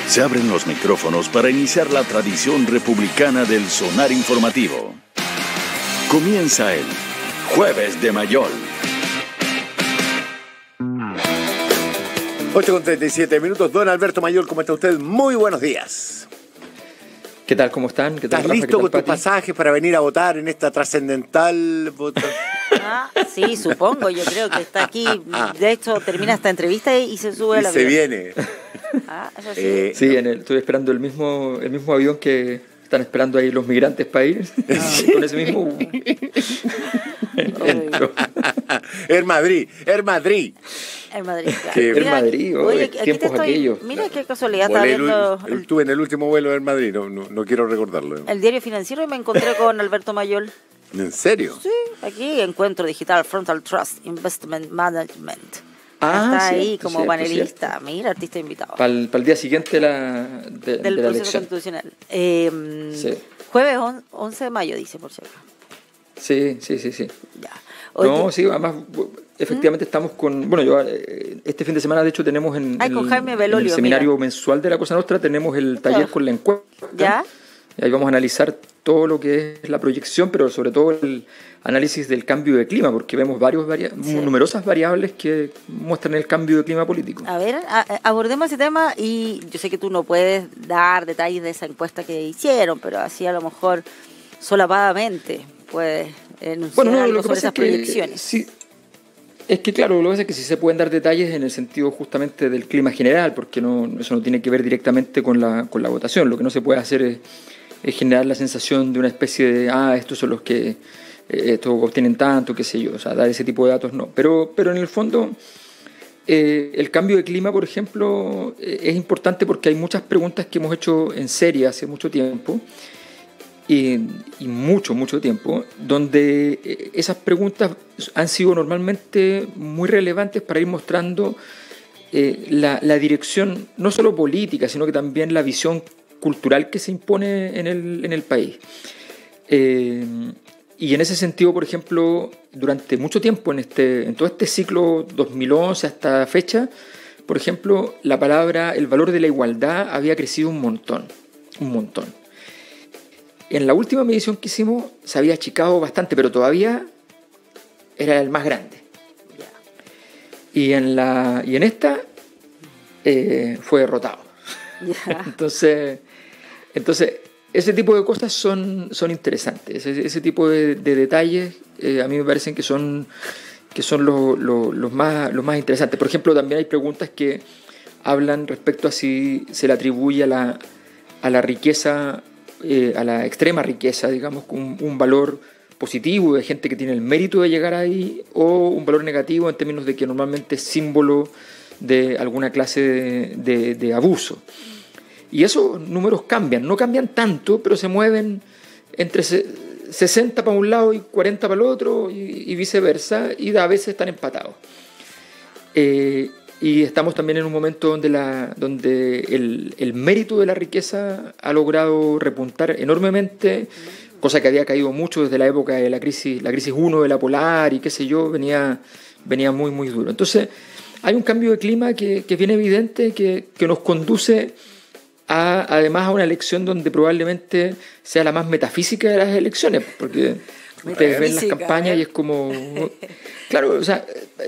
Se abren los micrófonos para iniciar la tradición republicana del sonar informativo. Comienza el Jueves de Mayol. 8:37. Don Alberto Mayol, ¿cómo está usted? Muy buenos días. ¿Qué tal? ¿Cómo están? ¿Qué tal, ¿Estás Rafa? listo con tu pasaje para venir a votar en esta trascendental votación? Sí, supongo, yo creo que está aquí. De hecho, termina esta entrevista y se sube a la se viene. Eso sí. Sí, estoy esperando el mismo avión que están esperando ahí los migrantes para ir. Con ese mismo entro. Air Madrid. El Madrid, claro. El Madrid, oye, tiempos aquellos. Mira qué casualidad, estaba viendo Estuve en el último vuelo del Madrid, no quiero recordarlo. el diario financiero y me encontré con Alberto Mayol. ¿En serio? Sí, aquí Encuentro Digital Frontal Trust Investment Management. Ah, está cierto, ahí como cierto, panelista. cierto. Mira, artista invitado. Para el día siguiente de Del la proceso elección. constitucional. Sí. Jueves 11 de mayo, dice, por cierto. Sí. Ya. Oye, No, sí, además, efectivamente estamos con... Bueno, yo este fin de semana, de hecho, tenemos con Jaime en Belolio, el seminario mira. mensual de la Cosa Nostra, tenemos el taller con la encuesta. ¿Ya? Y ahí vamos a analizar todo lo que es la proyección, pero sobre todo el análisis del cambio de clima, porque vemos numerosas variables que muestran el cambio de clima político. A ver, abordemos ese tema y yo sé que tú no puedes dar detalles de esa encuesta que hicieron, pero así a lo mejor solapadamente puedes enunciar algo sobre esas proyecciones. Sí, es que claro, lo que pasa es que sí se pueden dar detalles en el sentido justamente del clima general, porque eso no tiene que ver directamente con la votación. Lo que no se puede hacer es generar la sensación de una especie de, estos son los que estos obtienen tanto, qué sé yo, o sea, dar ese tipo de datos no. Pero en el fondo, el cambio de clima, por ejemplo, es importante porque hay muchas preguntas que hemos hecho en serie hace mucho tiempo, y mucho tiempo, donde esas preguntas han sido normalmente muy relevantes para ir mostrando la dirección, no solo política, sino que también la visión cultural que se impone en el país. Y en ese sentido, por ejemplo, durante mucho tiempo, en todo este ciclo 2011 hasta la fecha, por ejemplo, la palabra, el valor de la igualdad había crecido un montón. En la última medición que hicimos se había achicado bastante, pero todavía era el más grande. Y en esta fue derrotado. Entonces, ese tipo de cosas son interesantes. Ese tipo de detalles a mí me parecen que son los más interesantes. Por ejemplo, también hay preguntas que hablan respecto a si se le atribuye a la riqueza, a la extrema riqueza, digamos, un valor positivo de gente que tiene el mérito de llegar ahí, o un valor negativo en términos de que normalmente es símbolo de alguna clase de abuso. Y esos números no cambian tanto, pero se mueven entre 60 para un lado y 40 para el otro, y viceversa, y a veces están empatados. Y estamos también en un momento donde el mérito de la riqueza ha logrado repuntar enormemente, cosa que había caído mucho desde la época de la crisis 1 de la Polar y qué sé yo, venía muy duro. Entonces hay un cambio de clima que es bien evidente, que nos conduce además a una elección donde probablemente sea la más metafísica de las elecciones, porque ustedes ven las campañas y es como... Claro, o sea,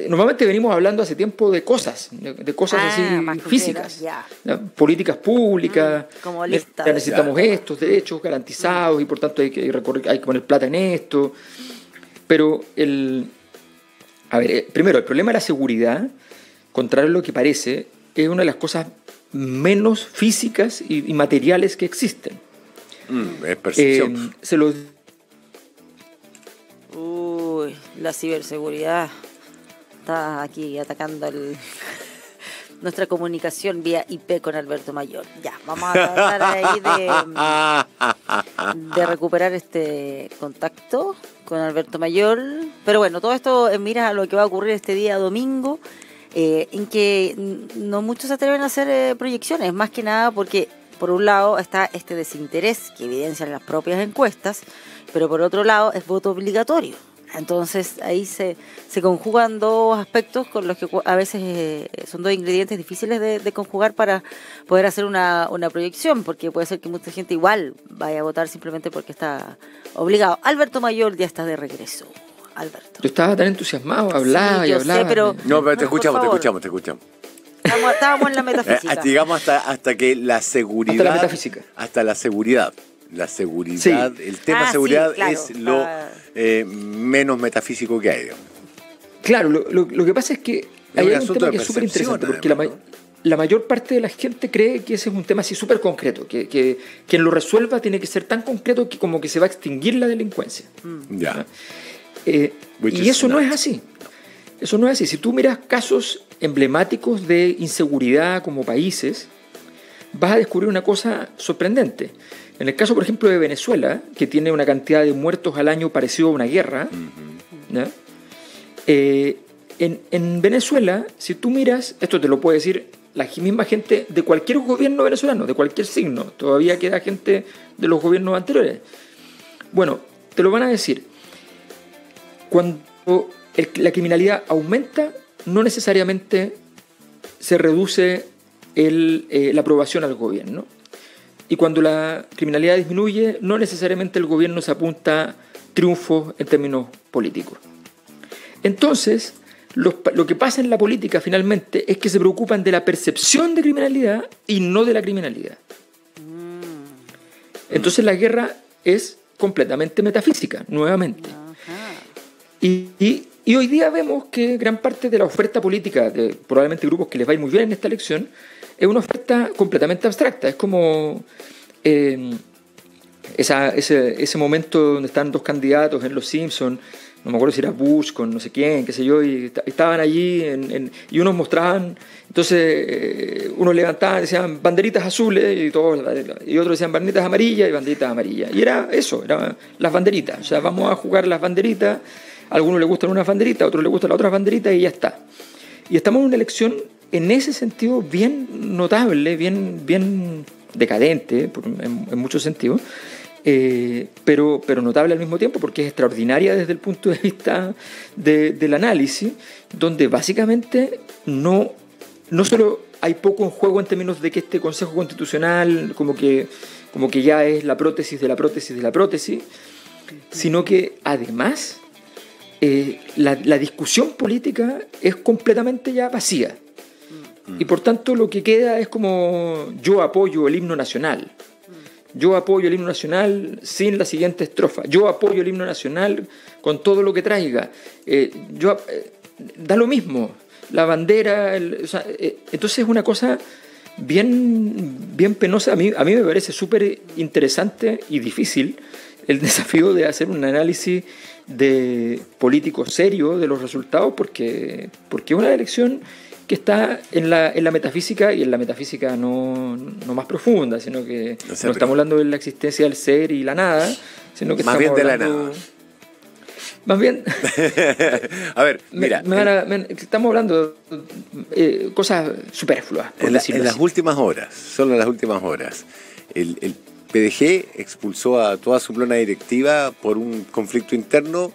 normalmente venimos hablando hace tiempo de cosas así físicas, políticas públicas, como lista, necesitamos estos derechos garantizados y por tanto hay que poner plata en esto. Pero primero, el problema de la seguridad, contrario a lo que parece, es una de las cosas menos físicas y materiales que existen. Es percepción. Uy, la ciberseguridad está aquí atacando nuestra comunicación vía IP con Alberto Mayol. Ya, vamos a tratar ahí de recuperar este contacto con Alberto Mayol. Pero bueno, todo esto en miras a lo que va a ocurrir este día domingo, en que no muchos se atreven a hacer proyecciones, más que nada porque por un lado está este desinterés que evidencian las propias encuestas, pero por otro lado es voto obligatorio. Entonces ahí se conjugan dos aspectos con los que a veces son dos ingredientes difíciles de conjugar para poder hacer una proyección, porque puede ser que mucha gente igual vaya a votar simplemente porque está obligado. Alberto Mayor ya está de regreso. Alberto. Yo estaba tan entusiasmado, hablaba y hablaba. Sé, pero No, pero te escuchamos. Estábamos en la metafísica. Digamos hasta que la seguridad... Hasta la metafísica. Hasta la seguridad. La seguridad, sí. El tema seguridad, sí, claro, es lo menos metafísico que hay, digamos. Claro, lo que pasa es que hay un tema que es súper interesante, porque la mayor parte de la gente cree que ese es un tema así súper concreto, que quien lo resuelva tiene que ser tan concreto que como que se va a extinguir la delincuencia. Ya. Y eso no es así. Eso no es así. Si tú miras casos emblemáticos de inseguridad como países, vas a descubrir una cosa sorprendente. En el caso, por ejemplo, de Venezuela, que tiene una cantidad de muertos al año parecido a una guerra, ¿no? En Venezuela, si tú miras, esto te lo puede decir la misma gente de cualquier gobierno venezolano, de cualquier signo, todavía queda gente de los gobiernos anteriores. Bueno, te lo van a decir. Cuando la criminalidad aumenta, no necesariamente se reduce la aprobación al gobierno. Y cuando la criminalidad disminuye, no necesariamente el gobierno se apunta triunfos en términos políticos. Entonces, lo que pasa en la política finalmente es que se preocupan de la percepción de criminalidad y no de la criminalidad. Entonces la guerra es completamente metafísica, nuevamente. Y hoy día vemos que gran parte de la oferta política de probablemente grupos que les va a ir muy bien en esta elección es una oferta completamente abstracta. Es como ese momento donde están dos candidatos en Los Simpsons, no me acuerdo si era Bush con no sé quién, qué sé yo, y estaban allí y unos mostraban, entonces unos levantaban, decían banderitas azules y otros decían banderitas amarillas y banderitas amarillas. Y era eso, eran las banderitas. O sea, vamos a jugar las banderitas, a algunos les gustan unas banderitas, a otros les gustan las otras banderitas y ya está. Y estamos en una elección en ese sentido bien notable, bien decadente en muchos sentidos, pero notable al mismo tiempo porque es extraordinaria desde el punto de vista del análisis, donde básicamente no solo hay poco en juego en términos de que este Consejo Constitucional como que ya es la prótesis de la prótesis de la prótesis, sino que además la discusión política es completamente ya vacía. Y por tanto lo que queda es como yo apoyo el himno nacional. Yo apoyo el himno nacional sin la siguiente estrofa. Yo apoyo el himno nacional con todo lo que traiga. Da lo mismo. La bandera... entonces es una cosa bien penosa. A mí me parece súper interesante y difícil el desafío de hacer un análisis de político serio de los resultados porque es una elección que está en la metafísica, y en la metafísica no más profunda, sino que no estamos hablando de la existencia del ser y la nada, sino que más estamos bien hablando... de la nada. Más bien... A ver, mira... estamos hablando de cosas superfluas, por decirlo en las así. últimas horas, solo en las últimas horas, el PDG expulsó a toda su plana directiva por un conflicto interno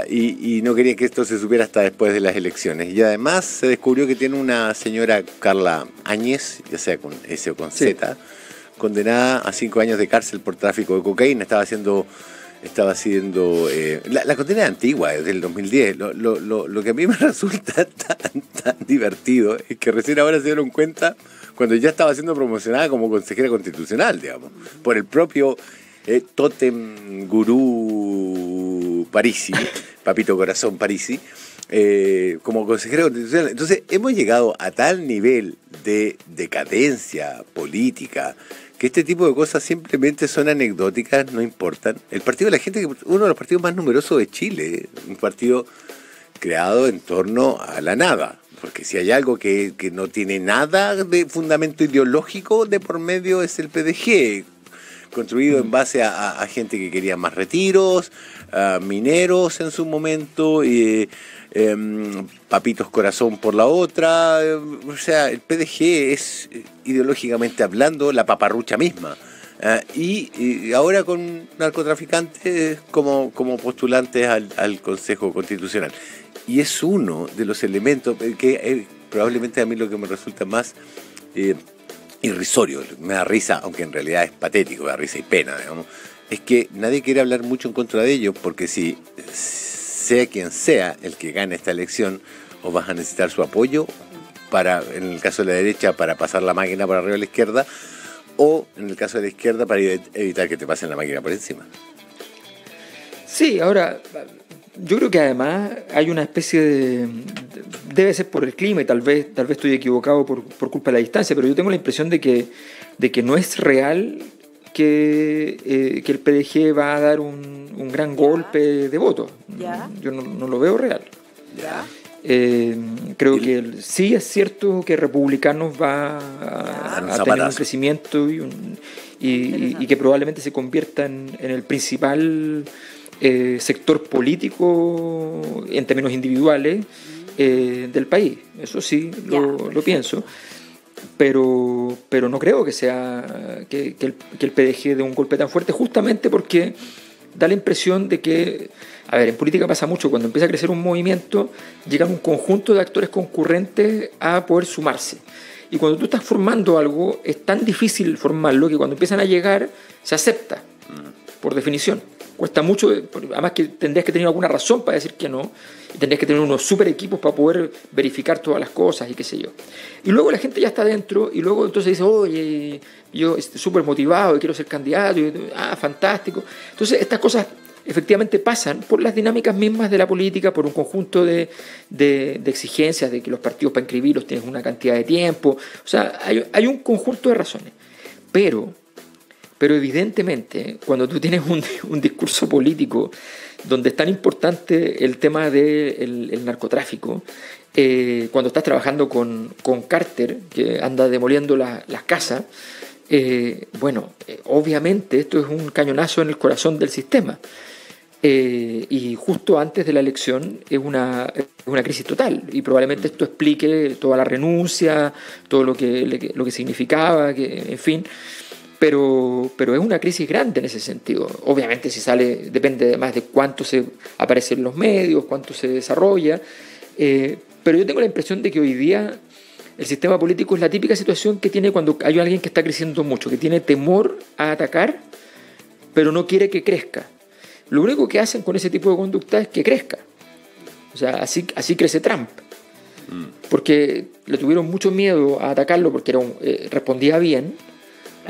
y no quería que esto se supiera hasta después de las elecciones. Y además se descubrió que tiene una señora, Carla Áñez, ya sea con S o con Z, condenada a 5 años de cárcel por tráfico de cocaína. Estaba siendo la condena es antigua, es del 2010. Lo que a mí me resulta tan divertido es que recién ahora se dieron cuenta cuando ya estaba siendo promocionada como consejera constitucional, digamos, por el propio tótem gurú Parisi, Papito Corazón Parisi, como consejera constitucional. Entonces hemos llegado a tal nivel de decadencia política que este tipo de cosas simplemente son anecdóticas, no importan. El Partido de la Gente, uno de los partidos más numerosos de Chile, un partido creado en torno a la nada. Porque si hay algo que no tiene nada de fundamento ideológico de por medio es el PDG, construido en base a gente que quería más retiros, mineros en su momento, Papitos Corazón por la otra. O sea, el PDG es ideológicamente hablando la paparrucha misma Y ahora con narcotraficantes como postulantes al Consejo Constitucional. Y es uno de los elementos que probablemente a mí lo que me resulta más irrisorio, me da risa, aunque en realidad es patético, me da risa y pena, digamos, es que nadie quiere hablar mucho en contra de ellos, porque si sea quien sea el que gane esta elección, o vas a necesitar su apoyo para, en el caso de la derecha, para pasar la máquina por arriba a la izquierda, o en el caso de la izquierda para evitar que te pasen la máquina por encima. Sí, ahora, yo creo que además hay una especie debe ser por el clima, y tal vez estoy equivocado por culpa de la distancia, pero yo tengo la impresión de que no es real que el PDG va a dar un gran golpe de voto. Yo no lo veo real. Creo que sí es cierto que Republicanos va a tener un crecimiento y que probablemente se convierta en el principal sector político en términos individuales del país. Eso sí lo pienso, pero no creo que sea que el PDG dé un golpe tan fuerte, justamente porque da la impresión de que, a ver, en política pasa mucho, cuando empieza a crecer un movimiento, llegan un conjunto de actores concurrentes a poder sumarse. Y cuando tú estás formando algo, es tan difícil formarlo que cuando empiezan a llegar, se acepta, por definición. Cuesta mucho, además que tendrías que tener alguna razón para decir que no, y tendrías que tener unos super equipos para poder verificar todas las cosas y qué sé yo. Y luego la gente ya está dentro, y luego entonces dice, oye, yo estoy súper motivado y quiero ser candidato, fantástico. Entonces estas cosas efectivamente pasan por las dinámicas mismas de la política, por un conjunto de exigencias de que los partidos para inscribirlos tienen una cantidad de tiempo. O sea, hay un conjunto de razones. Pero evidentemente, cuando tú tienes un discurso político donde es tan importante el tema del narcotráfico, cuando estás trabajando con Carter, que anda demoliendo las casas, obviamente esto es un cañonazo en el corazón del sistema. Y justo antes de la elección es una crisis total, y probablemente esto explique toda la renuncia, todo lo que significaba, en fin. Pero es una crisis grande en ese sentido. Obviamente si sale, depende además de cuánto se aparece en los medios, cuánto se desarrolla, pero yo tengo la impresión de que hoy día el sistema político es la típica situación que tiene cuando hay alguien que está creciendo mucho, que tiene temor a atacar, pero no quiere que crezca. Lo único que hacen con ese tipo de conducta es que crezca. O sea, así crece Trump. Porque le tuvieron mucho miedo a atacarlo porque respondía bien.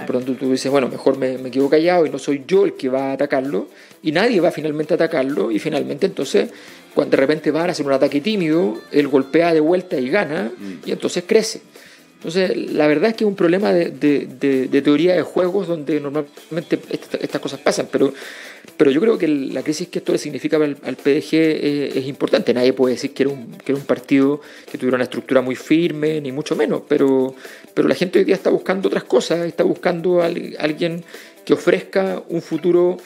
Por lo tanto tú dices, bueno, mejor me quedo callado y no soy yo el que va a atacarlo, y nadie va finalmente a atacarlo, y finalmente entonces cuando de repente van a hacer un ataque tímido, él golpea de vuelta y gana, y entonces crece. Entonces la verdad es que es un problema de teoría de juegos donde normalmente estas cosas pasan, pero yo creo que la crisis que esto le significa al PDG es importante. Nadie puede decir que era un partido que tuviera una estructura muy firme, ni mucho menos, pero la gente hoy día está buscando otras cosas, está buscando a alguien que ofrezca un futuro.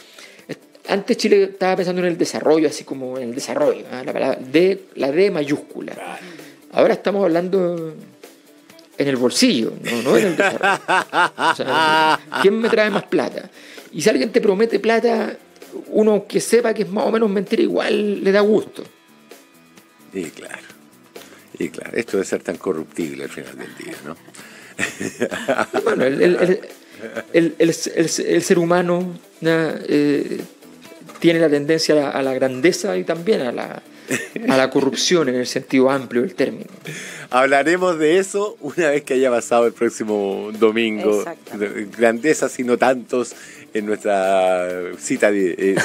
Antes Chile estaba pensando en el desarrollo, así como en el desarrollo, la D mayúscula. Ahora estamos hablando en el bolsillo, no en el desarrollo. O sea, ¿quién me trae más plata? Y si alguien te promete plata, uno que sepa que es más o menos mentira, igual le da gusto. Y claro, esto debe ser tan corruptible al final del día, ¿no? Bueno, el ser humano tiene la tendencia a la grandeza y también a la corrupción en el sentido amplio del término. Hablaremos de eso una vez que haya pasado el próximo domingo. Grandezas y no tantos en nuestra cita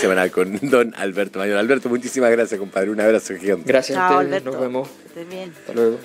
semanal con don Alberto Mayor. Alberto, muchísimas gracias, compadre. Un abrazo gigante. Gracias a ustedes. Alberto. Nos vemos. Que estés bien. Hasta luego.